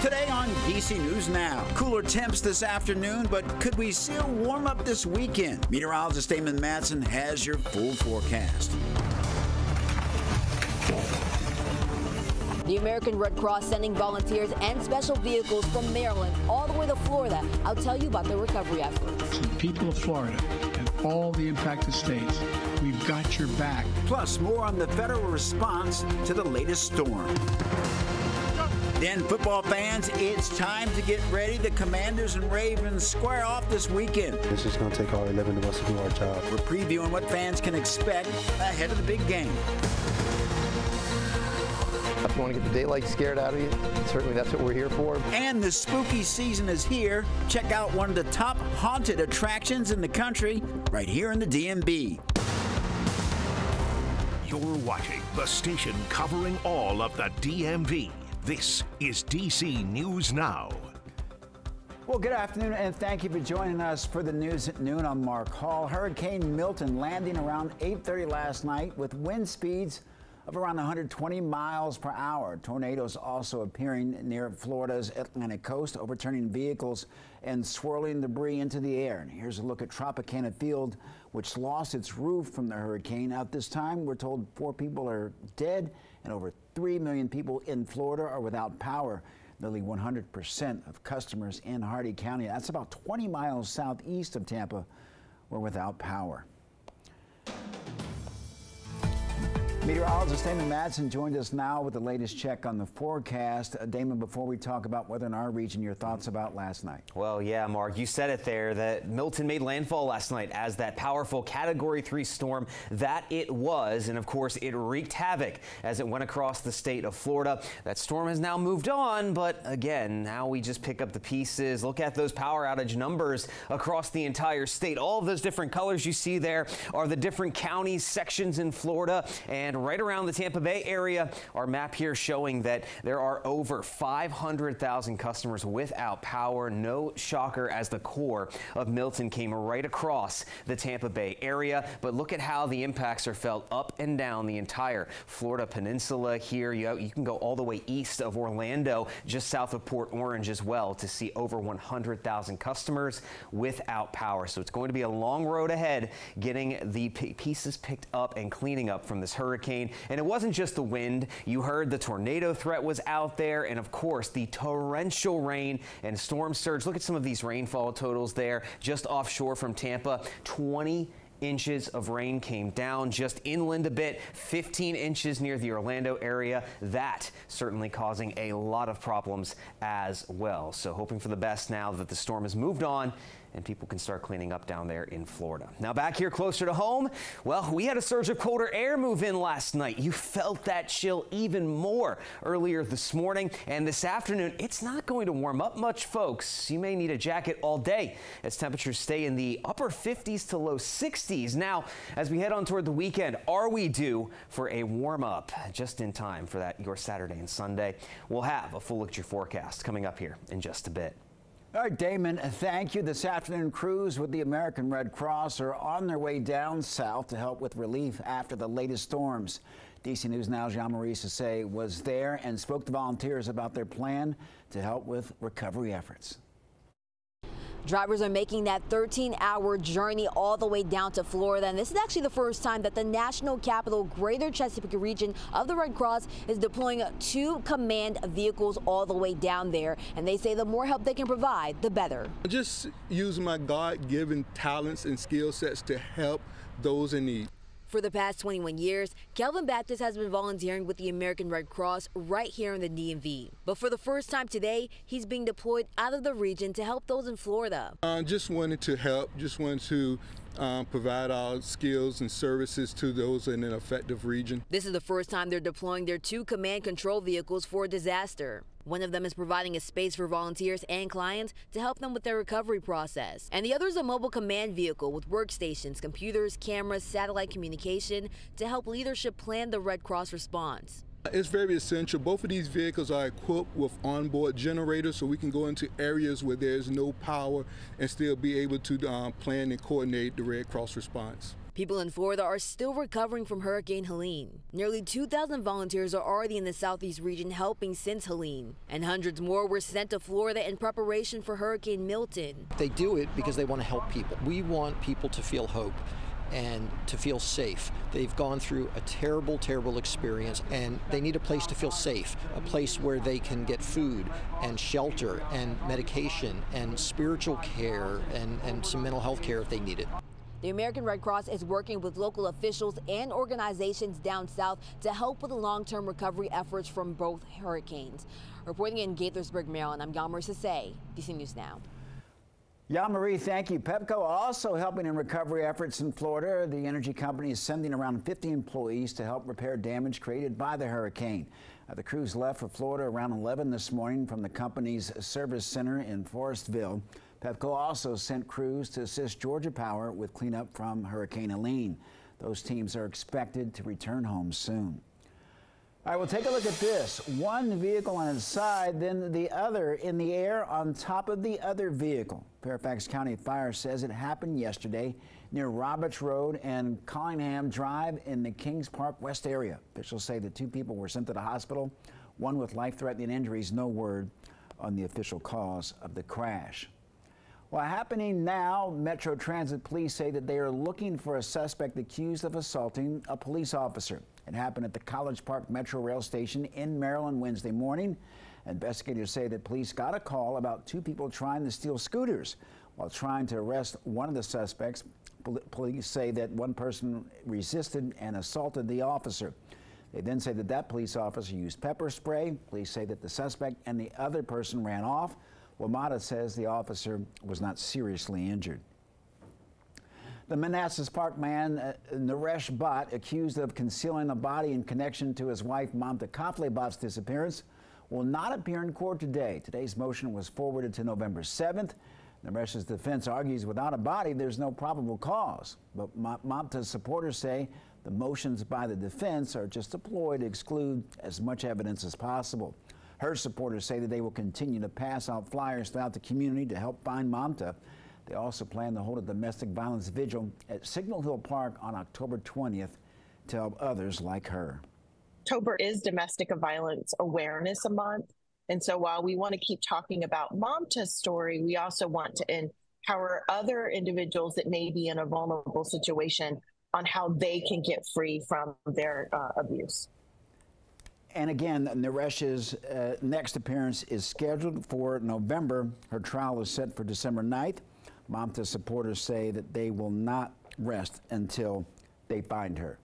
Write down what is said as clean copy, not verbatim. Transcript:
Today on DC News Now. Cooler temps this afternoon, but could we see a warm up this weekend? Meteorologist Damon Matson has your full forecast. The American Red Cross sending volunteers and special vehicles from Maryland all the way to Florida. I'll tell you about the recovery efforts. To the people of Florida and all the impacted states, we've got your back. Plus, more on the federal response to the latest storm. Then, football fans, it's time to get ready. The Commanders and Ravens square off this weekend. It's just going to take all 11 of us to do our job. We're previewing what fans can expect ahead of the big game. If you want to get the daylight scared out of you, certainly that's what we're here for. And the spooky season is here. Check out one of the top haunted attractions in the country right here in the DMV. You're watching the station covering all of the DMV. This is DC News Now. Well, good afternoon, and thank you for joining us for the news at noon. I'm Mark Hall. Hurricane Milton landing around 8:30 last night with wind speeds of around 120 miles per hour. Tornadoes also appearing near Florida's Atlantic coast, overturning vehicles and swirling debris into the air. And here's a look at Tropicana Field, which lost its roof from the hurricane. At this time, we're told 4 people are dead and over 3 million people in Florida are without power. Nearly 100% of customers in Hardee County, that's about 20 miles southeast of Tampa, were without power. Meteorologist Damon Matson joined us now with the latest check on the forecast. Damon, before we talk about weather in our region, your thoughts about last night? Well, yeah, Mark, you said it there that Milton made landfall last night as that powerful Category 3 storm that it was. And of course, it wreaked havoc as it went across the state of Florida. That storm has now moved on. But again, now we just pick up the pieces. Look at those power outage numbers across the entire state. All of those different colors you see there are the different counties, sections in Florida. And right around the Tampa Bay area, our map here showing that there are over 500,000 customers without power. No shocker, as the core of Milton came right across the Tampa Bay area. But look at how the impacts are felt up and down the entire Florida peninsula here. You can go all the way east of Orlando, just south of Port Orange as well, to see over 100,000 customers without power. So it's going to be a long road ahead getting the pieces picked up and cleaning up from this hurricane. And it wasn't just the wind. You heard the tornado threat was out there, and of course the torrential rain and storm surge. Look at some of these rainfall totals there just offshore from Tampa. 20 inches of rain came down just inland a bit, 15 inches near the Orlando area. That certainly causing a lot of problems as well. So hoping for the best now that the storm has moved on and people can start cleaning up down there in Florida. Now back here closer to home, well, we had a surge of colder air move in last night. You felt that chill even more earlier this morning, and this afternoon it's not going to warm up much, folks. You may need a jacket all day as temperatures stay in the upper 50s to low 60s. Now, as we head on toward the weekend, are we due for a warm up just in time for that your Saturday and Sunday? We'll have a full look at your forecast coming up here in just a bit. All right, Damon, thank you. This afternoon, crews with the American Red Cross are on their way down south to help with relief after the latest storms. DC News Now's Jean-Marie Sase was there and spoke to volunteers about their plan to help with recovery efforts. Drivers are making that 13-hour journey all the way down to Florida, and this is actually the first time that the National Capital Greater Chesapeake region of the Red Cross is deploying 2 command vehicles all the way down there, and they say the more help they can provide, the better. Just using my God-given talents and skill sets to help those in need. For the past 21 years, Kelvin Baptist has been volunteering with the American Red Cross right here in the DMV. But for the first time today, he's being deployed out of the region to help those in Florida. Just wanted to help, just wanted to provide our skills and services to those in an affected region. This is the first time they're deploying their 2 command control vehicles for a disaster. One of them is providing a space for volunteers and clients to help them with their recovery process. And the other is a mobile command vehicle with workstations, computers, cameras, satellite communication to help leadership plan the Red Cross response. It's very essential. Both of these vehicles are equipped with onboard generators, so we can go into areas where there's no power and still be able to plan and coordinate the Red Cross response. People in Florida are still recovering from Hurricane Helene. Nearly 2,000 volunteers are already in the southeast region helping since Helene, and hundreds more were sent to Florida in preparation for Hurricane Milton. They do it because they want to help people. We want people to feel hope and to feel safe. They've gone through a terrible, terrible experience, and they need a place to feel safe, a place where they can get food and shelter and medication and spiritual care and some mental health care if they need it. The American Red Cross is working with local officials and organizations down south to help with the long-term recovery efforts from both hurricanes. Reporting in Gaithersburg, Maryland, I'm Yamari Sase, DC News Now. Marie, thank you. Pepco also helping in recovery efforts in Florida. The energy company is sending around 50 employees to help repair damage created by the hurricane. The crews left for Florida around 11 this morning from the company's service center in Forestville. Pepco also sent crews to assist Georgia Power with cleanup from Hurricane Helene. Those teams are expected to return home soon. All right, well, take a look at this. One vehicle on its side, then the other in the air on top of the other vehicle. Fairfax County Fire says it happened yesterday near Roberts Road and Collingham Drive in the Kings Park West area. Officials say the two people were sent to the hospital, one with life-threatening injuries. No word on the official cause of the crash. Well, happening now, Metro Transit police say that they are looking for a suspect accused of assaulting a police officer. It happened at the College Park Metro Rail Station in Maryland Wednesday morning. Investigators say that police got a call about two people trying to steal scooters. While trying to arrest one of the suspects, police say that one person resisted and assaulted the officer. They then say that that police officer used pepper spray. Police say that the suspect and the other person ran off. WMATA says the officer was not seriously injured. The Manassas Park man, Naresh Bhatt, accused of concealing a body in connection to his wife Mamta Kafle-Bhatt's disappearance, will not appear in court today. Today's motion was forwarded to November 7th. Naresh's defense argues without a body, there's no probable cause. But Mamta's supporters say the motions by the defense are just a ploy to exclude as much evidence as possible. Her supporters say that they will continue to pass out flyers throughout the community to help find Mamta. They also plan to hold a domestic violence vigil at Signal Hill Park on October 20th to help others like her. October is Domestic Violence Awareness Month. And so while we want to keep talking about Mamta's story, we also want to empower other individuals that may be in a vulnerable situation on how they can get free from their abuse. And again, Naresh's next appearance is scheduled for November. Her trial is set for December 9th. Mamta's supporters say that they will not rest until they find her.